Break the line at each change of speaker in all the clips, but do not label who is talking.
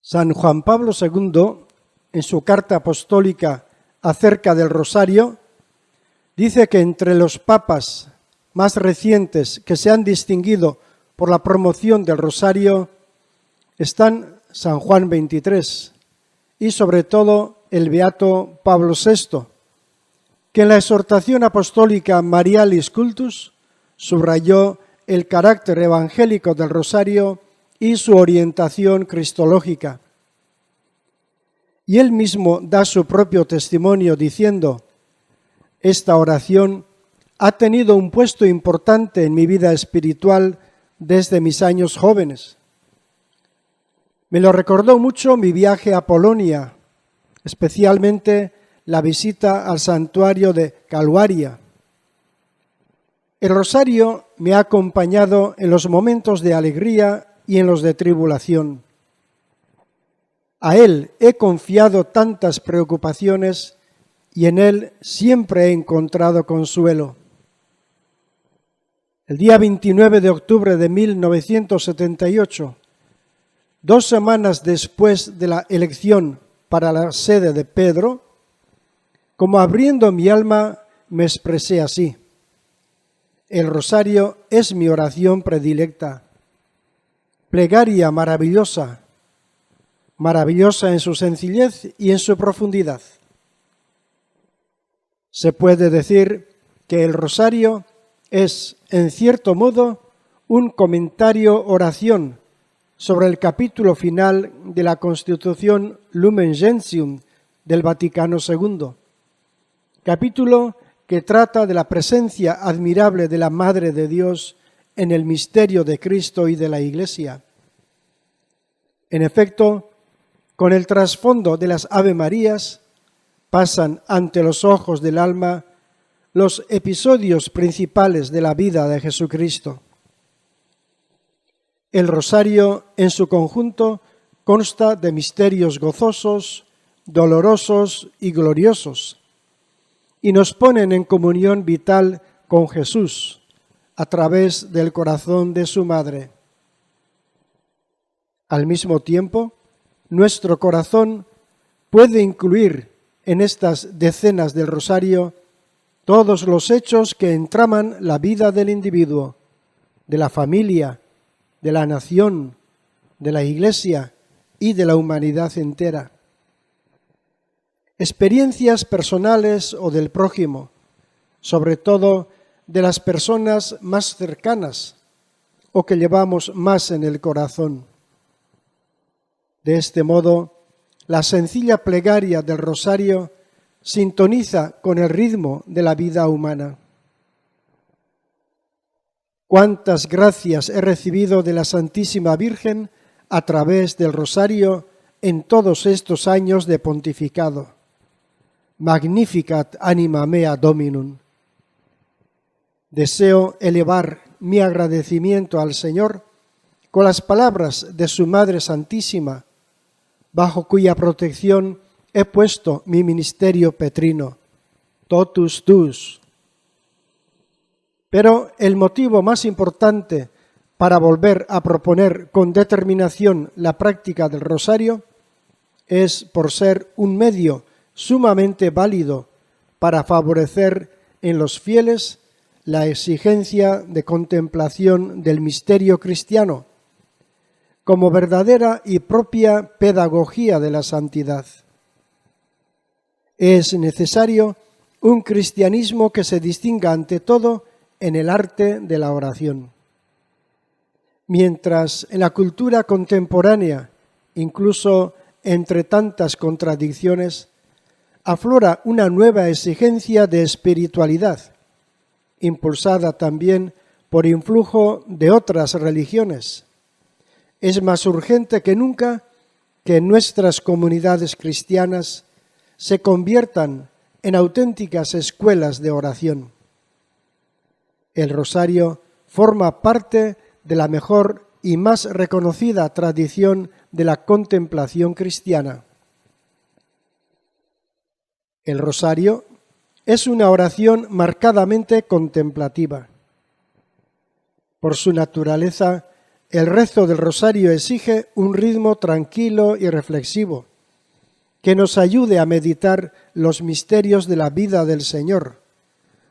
San Juan Pablo II, en su carta apostólica acerca del rosario, dice que entre los papas más recientes que se han distinguido por la promoción del rosario están San Juan XXIII y sobre todo el beato Pablo VI, que en la exhortación apostólica Marialis Cultus subrayó el carácter evangélico del rosario y su orientación cristológica. Y él mismo da su propio testimonio diciendo: esta oración ha tenido un puesto importante en mi vida espiritual desde mis años jóvenes. Me lo recordó mucho mi viaje a Polonia, especialmente la visita al santuario de Calvaria. El rosario me ha acompañado en los momentos de alegría y en los de tribulación. A él he confiado tantas preocupaciones y en él siempre he encontrado consuelo. El día 29 de octubre de 1978, 2 semanas después de la elección para la sede de Pedro, como abriendo mi alma me expresé así: el rosario es mi oración predilecta, plegaria maravillosa, maravillosa en su sencillez y en su profundidad. Se puede decir que el rosario es, en cierto modo, un comentario oración sobre el capítulo final de la Constitución Lumen Gentium del Vaticano II, capítulo que trata de la presencia admirable de la Madre de Dios en el misterio de Cristo y de la Iglesia. En efecto, con el trasfondo de las Ave Marías, pasan ante los ojos del alma los episodios principales de la vida de Jesucristo. El rosario en su conjunto consta de misterios gozosos, dolorosos y gloriosos, y nos ponen en comunión vital con Jesús a través del corazón de su madre. Al mismo tiempo, nuestro corazón puede incluir en estas decenas del rosario todos los hechos que entraman la vida del individuo, de la familia, de la nación, de la Iglesia y de la humanidad entera. Experiencias personales o del prójimo, sobre todo de las personas más cercanas o que llevamos más en el corazón. De este modo, la sencilla plegaria del rosario sintoniza con el ritmo de la vida humana. Cuántas gracias he recibido de la Santísima Virgen a través del rosario en todos estos años de pontificado. Magnificat anima mea Dominum. Deseo elevar mi agradecimiento al Señor con las palabras de su Madre Santísima, bajo cuya protección he puesto mi ministerio petrino, totus tuus. Pero el motivo más importante para volver a proponer con determinación la práctica del rosario es por ser un medio sumamente válido para favorecer en los fieles la exigencia de contemplación del misterio cristiano, como verdadera y propia pedagogía de la santidad. Es necesario un cristianismo que se distinga ante todo en el arte de la oración. Mientras en la cultura contemporánea, incluso entre tantas contradicciones, aflora una nueva exigencia de espiritualidad, impulsada también por influjo de otras religiones. Es más urgente que nunca que nuestras comunidades cristianas se conviertan en auténticas escuelas de oración. El rosario forma parte de la mejor y más reconocida tradición de la contemplación cristiana. El rosario es una oración marcadamente contemplativa. Por su naturaleza, el rezo del rosario exige un ritmo tranquilo y reflexivo, que nos ayude a meditar los misterios de la vida del Señor,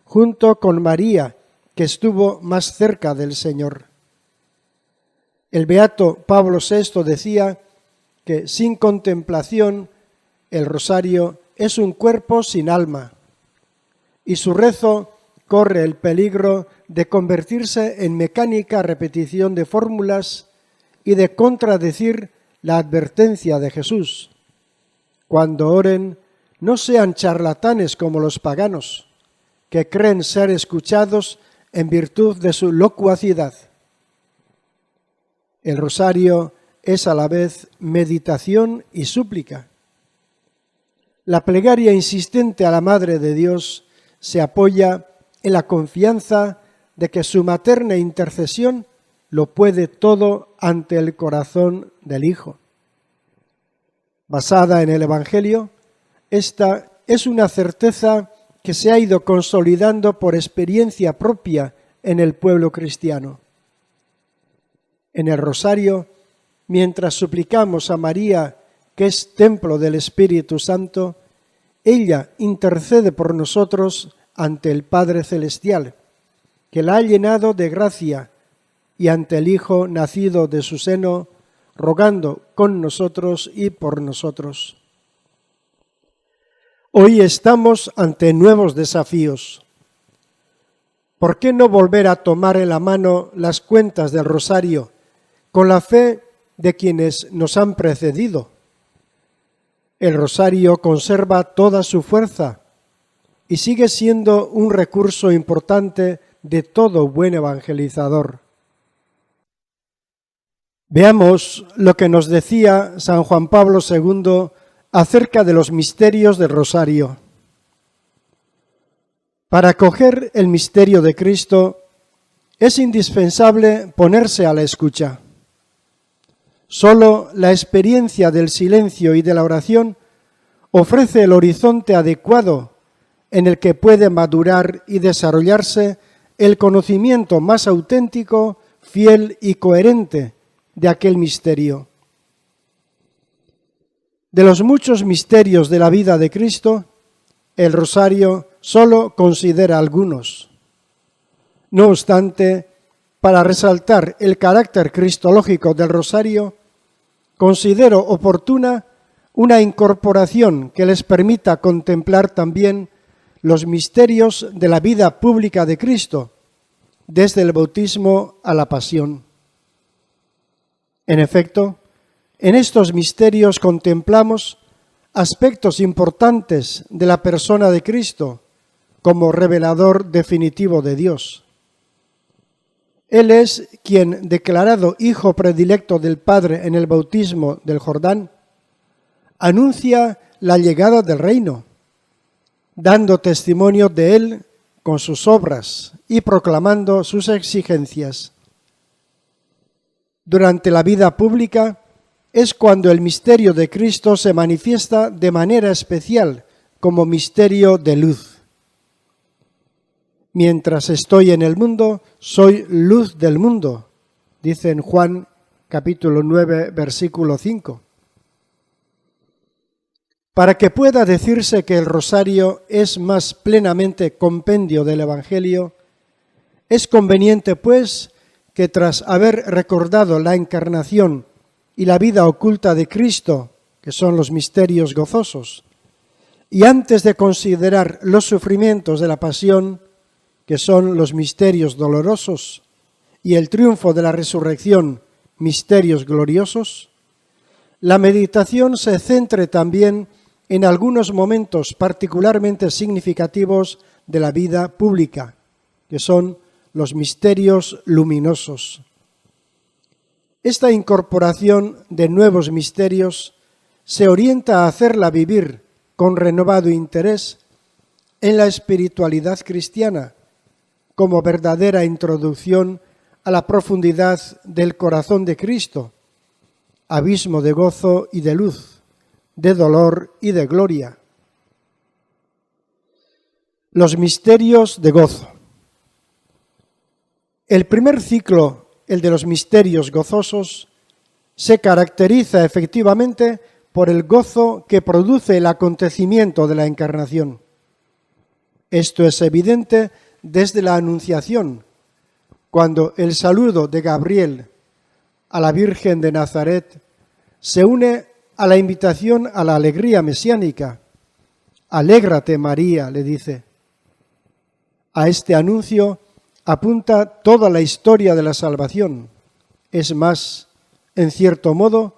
junto con María, que estuvo más cerca del Señor. El beato Pablo VI decía que sin contemplación el rosario es un cuerpo sin alma, y su rezo corre el peligro de convertirse en mecánica repetición de fórmulas y de contradecir la advertencia de Jesús. Cuando oren, no sean charlatanes como los paganos, que creen ser escuchados en virtud de su locuacidad. El rosario es a la vez meditación y súplica. La plegaria insistente a la Madre de Dios se apoya en la confianza de que su materna intercesión lo puede todo ante el corazón del Hijo. Basada en el Evangelio, esta es una certeza que se ha ido consolidando por experiencia propia en el pueblo cristiano. En el rosario, mientras suplicamos a María, que es templo del Espíritu Santo, ella intercede por nosotros ante el Padre Celestial, que la ha llenado de gracia, y ante el Hijo nacido de su seno, rogando con nosotros y por nosotros. Hoy estamos ante nuevos desafíos. ¿Por qué no volver a tomar en la mano las cuentas del rosario con la fe de quienes nos han precedido? El rosario conserva toda su fuerza y sigue siendo un recurso importante de todo buen evangelizador. Veamos lo que nos decía San Juan Pablo II acerca de los misterios del rosario. Para acoger el misterio de Cristo es indispensable ponerse a la escucha. Solo la experiencia del silencio y de la oración ofrece el horizonte adecuado en el que puede madurar y desarrollarse el conocimiento más auténtico, fiel y coherente de aquel misterio. De los muchos misterios de la vida de Cristo, el rosario solo considera algunos. No obstante, para resaltar el carácter cristológico del rosario, considero oportuna una incorporación que les permita contemplar también los misterios de la vida pública de Cristo, desde el bautismo a la pasión. En efecto, en estos misterios contemplamos aspectos importantes de la persona de Cristo como revelador definitivo de Dios. Él es quien, declarado Hijo predilecto del Padre en el bautismo del Jordán, anuncia la llegada del reino, dando testimonio de Él con sus obras y proclamando sus exigencias. Durante la vida pública es cuando el misterio de Cristo se manifiesta de manera especial como misterio de luz. Mientras estoy en el mundo, soy luz del mundo, dice en Juan capítulo 9, versículo 5. Para que pueda decirse que el rosario es más plenamente compendio del Evangelio, es conveniente, pues, que tras haber recordado la encarnación y la vida oculta de Cristo, que son los misterios gozosos, y antes de considerar los sufrimientos de la pasión, que son los misterios dolorosos, y el triunfo de la resurrección, misterios gloriosos, la meditación se centre también en algunos momentos particularmente significativos de la vida pública, que son los misterios luminosos. Esta incorporación de nuevos misterios se orienta a hacerla vivir con renovado interés en la espiritualidad cristiana, como verdadera introducción a la profundidad del corazón de Cristo, abismo de gozo y de luz, de dolor y de gloria. Los misterios de gozo. El primer ciclo el de los misterios gozosos, se caracteriza efectivamente por el gozo que produce el acontecimiento de la encarnación. Esto es evidente desde la Anunciación, cuando el saludo de Gabriel a la Virgen de Nazaret se une a la invitación a la alegría mesiánica. Alégrate, María, le dice. A este anuncio apunta toda la historia de la salvación. Es más, en cierto modo,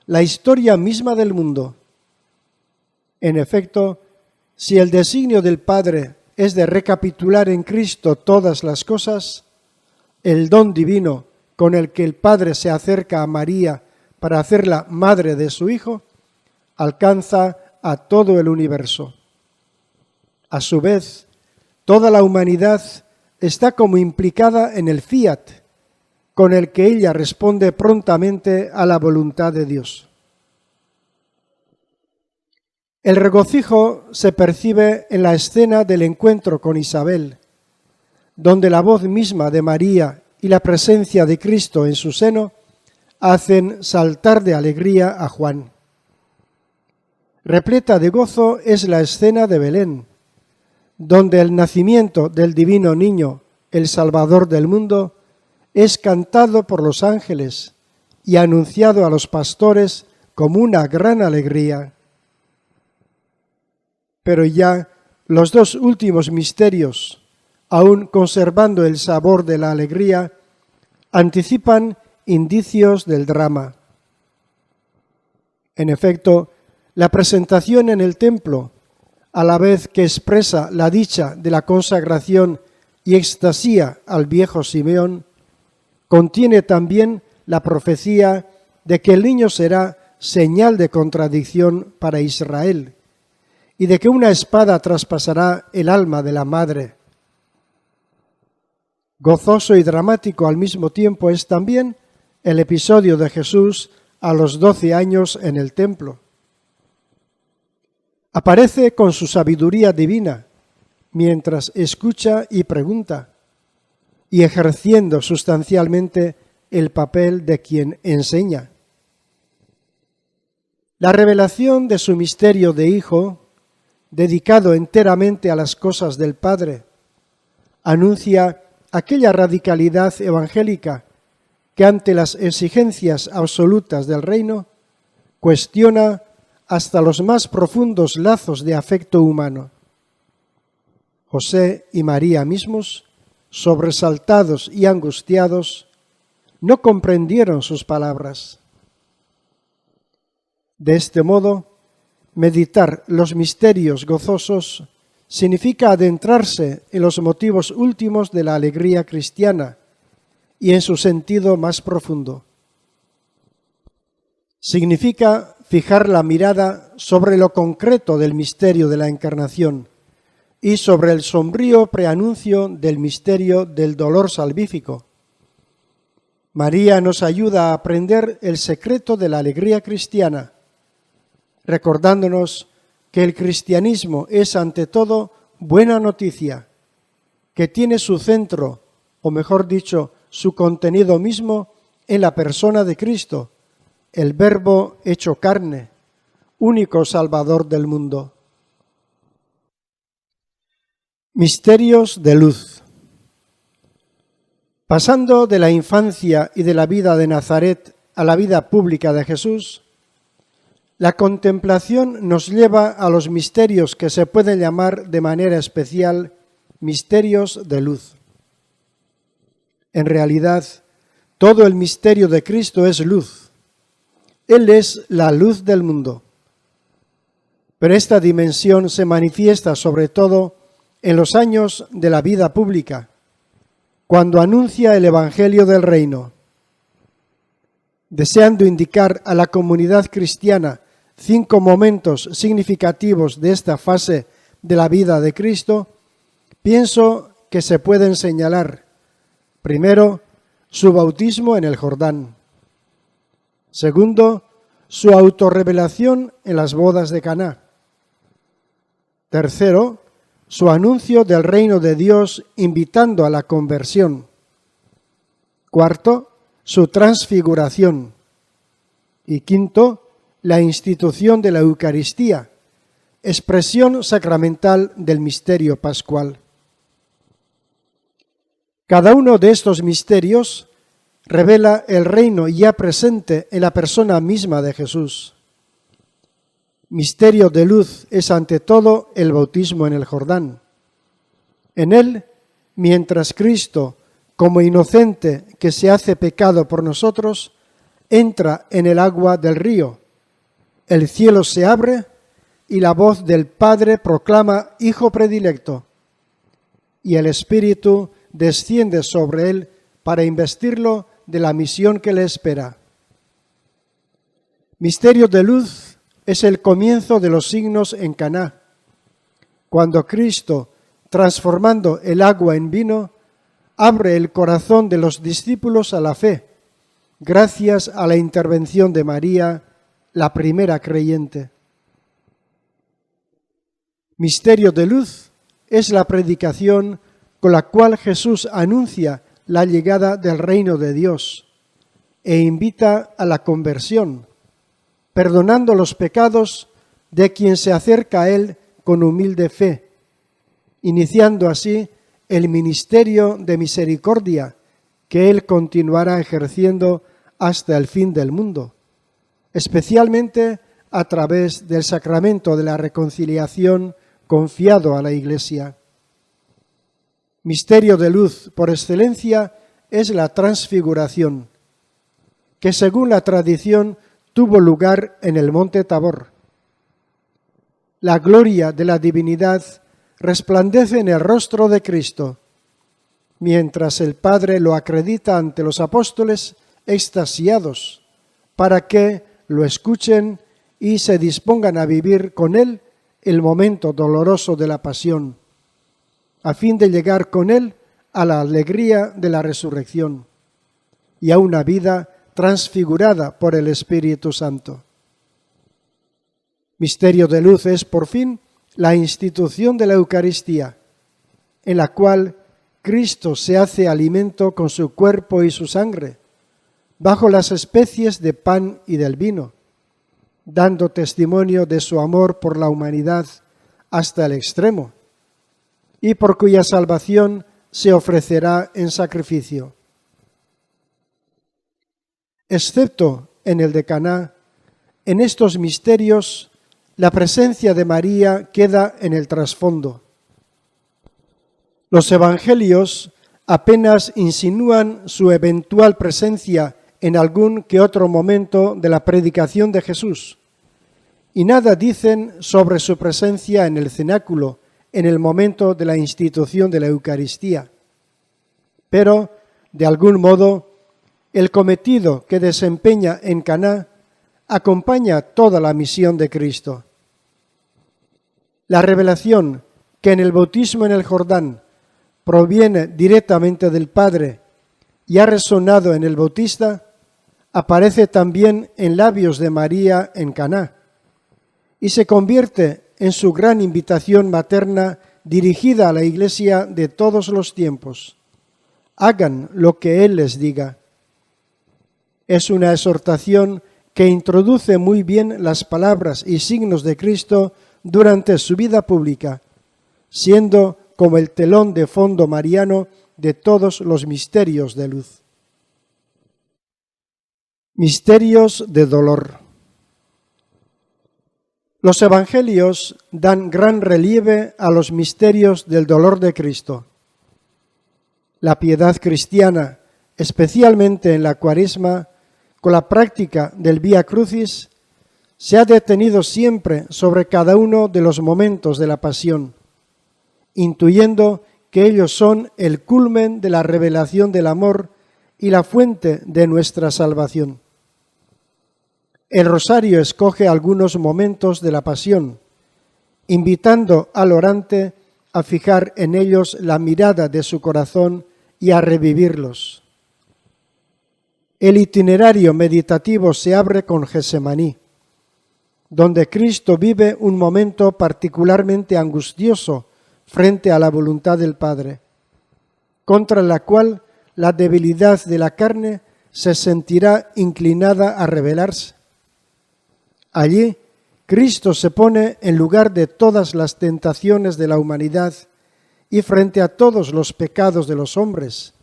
la historia misma del mundo. En efecto, si el designio del Padre es de recapitular en Cristo todas las cosas, el don divino con el que el Padre se acerca a María para hacerla madre de su Hijo, alcanza a todo el universo. A su vez, toda la humanidad está como implicada en el fiat, con el que ella responde prontamente a la voluntad de Dios. El regocijo se percibe en la escena del encuentro con Isabel, donde la voz misma de María y la presencia de Cristo en su seno hacen saltar de alegría a Juan. Repleta de gozo es la escena de Belén, donde el nacimiento del divino niño, el Salvador del mundo, es cantado por los ángeles y anunciado a los pastores como una gran alegría. Pero ya los dos últimos misterios, aún conservando el sabor de la alegría, anticipan indicios del drama. En efecto, la presentación en el templo, a la vez que expresa la dicha de la consagración y extasía al viejo Simeón, contiene también la profecía de que el niño será señal de contradicción para Israel y de que una espada traspasará el alma de la madre. Gozoso y dramático al mismo tiempo es también el episodio de Jesús a los 12 años en el templo. Aparece con su sabiduría divina mientras escucha y pregunta, y ejerciendo sustancialmente el papel de quien enseña. La revelación de su misterio de Hijo, dedicado enteramente a las cosas del Padre, anuncia aquella radicalidad evangélica que ante las exigencias absolutas del reino cuestiona hasta los más profundos lazos de afecto humano. José y María mismos, sobresaltados y angustiados, no comprendieron sus palabras. De este modo, meditar los misterios gozosos significa adentrarse en los motivos últimos de la alegría cristiana y en su sentido más profundo. Significa fijar la mirada sobre lo concreto del misterio de la Encarnación y sobre el sombrío preanuncio del misterio del dolor salvífico. María nos ayuda a aprender el secreto de la alegría cristiana, recordándonos que el cristianismo es ante todo buena noticia, que tiene su centro, o mejor dicho, su contenido mismo en la persona de Cristo, el Verbo hecho carne, único Salvador del mundo. Misterios de luz. Pasando de la infancia y de la vida de Nazaret a la vida pública de Jesús, la contemplación nos lleva a los misterios que se pueden llamar de manera especial misterios de luz. En realidad, todo el misterio de Cristo es luz. Él es la luz del mundo. Pero esta dimensión se manifiesta sobre todo en los años de la vida pública, cuando anuncia el Evangelio del Reino. Deseando indicar a la comunidad cristiana 5 momentos significativos de esta fase de la vida de Cristo, pienso que se pueden señalar: primero, su bautismo en el Jordán; segundo, su autorrevelación en las bodas de Caná; tercero, su anuncio del reino de Dios invitando a la conversión; Cuarto, su transfiguración. Y quinto, la institución de la Eucaristía, expresión sacramental del misterio pascual. Cada uno de estos misterios revela el reino ya presente en la persona misma de Jesús. Misterio de luz es ante todo el bautismo en el Jordán. En él, mientras Cristo, como inocente que se hace pecado por nosotros, entra en el agua del río, el cielo se abre y la voz del Padre proclama Hijo predilecto, y el Espíritu desciende sobre él para investirlo de la misión que le espera. Misterio de luz es el comienzo de los signos en Caná, cuando Cristo, transformando el agua en vino, abre el corazón de los discípulos a la fe, gracias a la intervención de María, la primera creyente. Misterio de luz es la predicación con la cual Jesús anuncia la llegada del reino de Dios e invita a la conversión, perdonando los pecados de quien se acerca a Él con humilde fe, iniciando así el ministerio de misericordia que Él continuará ejerciendo hasta el fin del mundo, especialmente a través del sacramento de la reconciliación confiado a la Iglesia. Misterio de luz por excelencia es la transfiguración, que según la tradición tuvo lugar en el monte Tabor. La gloria de la divinidad resplandece en el rostro de Cristo, mientras el Padre lo acredita ante los apóstoles extasiados, para que lo escuchen y se dispongan a vivir con Él el momento doloroso de la pasión, a fin de llegar con Él a la alegría de la resurrección y a una vida transfigurada por el Espíritu Santo. Misterio de luz es, por fin, la institución de la Eucaristía, en la cual Cristo se hace alimento con su cuerpo y su sangre, bajo las especies de pan y del vino, dando testimonio de su amor por la humanidad hasta el extremo, y por cuya salvación se ofrecerá en sacrificio. Excepto en el de Caná, en estos misterios la presencia de María queda en el trasfondo. Los evangelios apenas insinúan su eventual presencia en algún que otro momento de la predicación de Jesús, y nada dicen sobre su presencia en el cenáculo, en el momento de la institución de la Eucaristía. Pero, de algún modo, el cometido que desempeña en Caná acompaña toda la misión de Cristo. La revelación que en el bautismo en el Jordán proviene directamente del Padre y ha resonado en el Bautista, aparece también en labios de María en Caná y se convierte en su gran invitación materna dirigida a la Iglesia de todos los tiempos. Hagan lo que Él les diga. Es una exhortación que introduce muy bien las palabras y signos de Cristo durante su vida pública, siendo como el telón de fondo mariano de todos los misterios de luz. Misterios de dolor. Los evangelios dan gran relieve a los misterios del dolor de Cristo. La piedad cristiana, especialmente en la Cuaresma, con la práctica del Vía Crucis, se ha detenido siempre sobre cada uno de los momentos de la pasión, intuyendo que ellos son el culmen de la revelación del amor y la fuente de nuestra salvación. El rosario escoge algunos momentos de la pasión, invitando al orante a fijar en ellos la mirada de su corazón y a revivirlos. El itinerario meditativo se abre con Getsemaní, donde Cristo vive un momento particularmente angustioso frente a la voluntad del Padre, contra la cual la debilidad de la carne, se sentirá inclinada a rebelarse. Allí, Cristo se pone en lugar de todas las tentaciones de la humanidad y frente a todos los pecados de los hombres,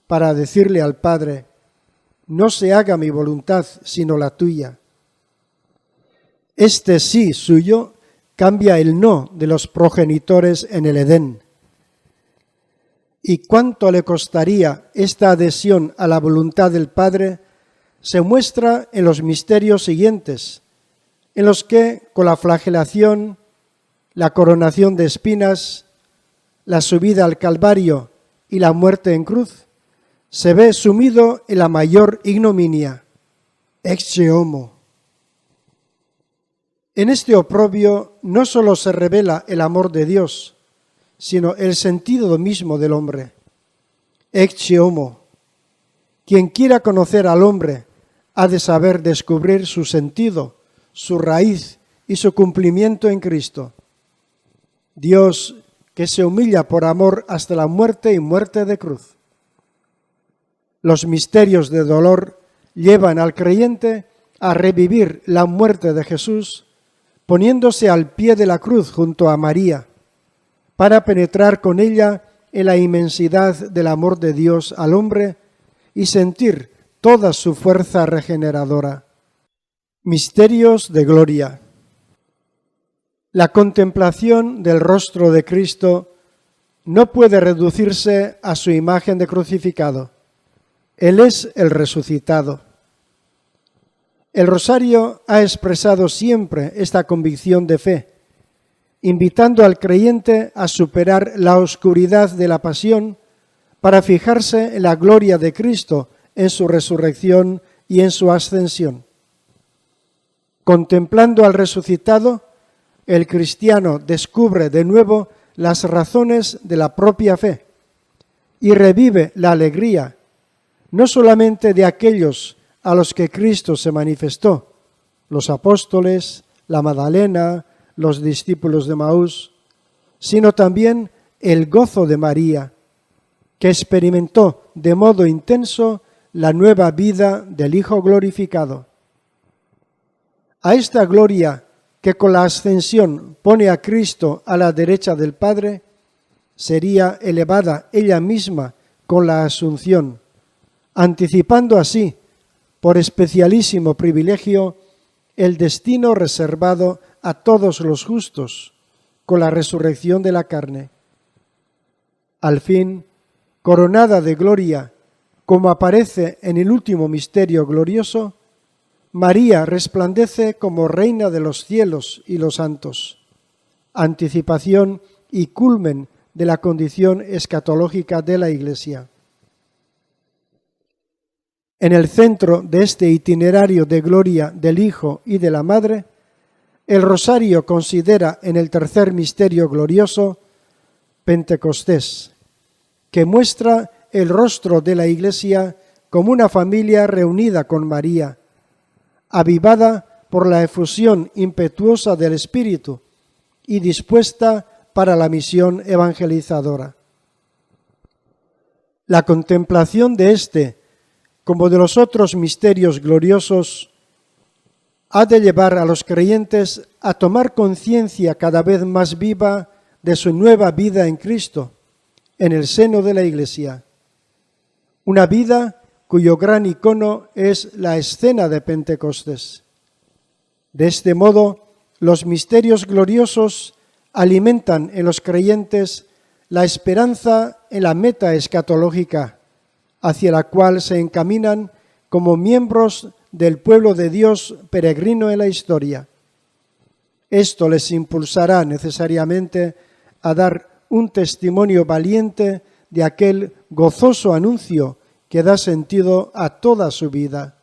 para decirle al Padre: no se haga mi voluntad, sino la tuya. Este sí suyo cambia el no de los progenitores en el Edén. ¿Y cuánto le costaría esta adhesión a la voluntad del Padre? Se muestra en los misterios siguientes, en los que, con la flagelación, la coronación de espinas, la subida al Calvario y la muerte en cruz, se ve sumido en la mayor ignominia, ecce homo. En este oprobio no solo se revela el amor de Dios, sino el sentido mismo del hombre. Ecce homo. Quien quiera conocer al hombre ha de saber descubrir su sentido, su raíz y su cumplimiento en Cristo. Dios que se humilla por amor hasta la muerte y muerte de cruz. Los misterios de dolor llevan al creyente a revivir la muerte de Jesús, poniéndose al pie de la cruz junto a María, para penetrar con ella en la inmensidad del amor de Dios al hombre y sentir toda su fuerza regeneradora. Misterios de gloria. La contemplación del rostro de Cristo no puede reducirse a su imagen de crucificado. Él es el resucitado. El rosario ha expresado siempre esta convicción de fe, invitando al creyente a superar la oscuridad de la pasión para fijarse en la gloria de Cristo, en su resurrección y en su ascensión. Contemplando al resucitado, el cristiano descubre de nuevo las razones de la propia fe y revive la alegría, no solamente de aquellos a los que Cristo se manifestó, los apóstoles, la Magdalena, los discípulos de Maús, sino también el gozo de María, que experimentó de modo intenso la nueva vida del Hijo glorificado. A esta gloria que con la ascensión pone a Cristo a la derecha del Padre, sería elevada ella misma con la asunción, anticipando así, por especialísimo privilegio, el destino reservado a todos los justos con la resurrección de la carne. Al fin, coronada de gloria, como aparece en el último misterio glorioso, María resplandece como reina de los cielos y los santos, anticipación y culmen de la condición escatológica de la Iglesia. En el centro de este itinerario de gloria del Hijo y de la Madre, el rosario considera en el tercer misterio glorioso Pentecostés, que muestra el rostro de la Iglesia como una familia reunida con María, avivada por la efusión impetuosa del Espíritu y dispuesta para la misión evangelizadora. La contemplación de este, como de los otros misterios gloriosos, ha de llevar a los creyentes a tomar conciencia cada vez más viva de su nueva vida en Cristo, en el seno de la Iglesia. Una vida cuyo gran icono es la escena de Pentecostés. De este modo, los misterios gloriosos alimentan en los creyentes la esperanza en la meta escatológica, hacia la cual se encaminan como miembros del pueblo de Dios peregrino en la historia. Esto les impulsará necesariamente a dar un testimonio valiente de aquel gozoso anuncio que da sentido a toda su vida.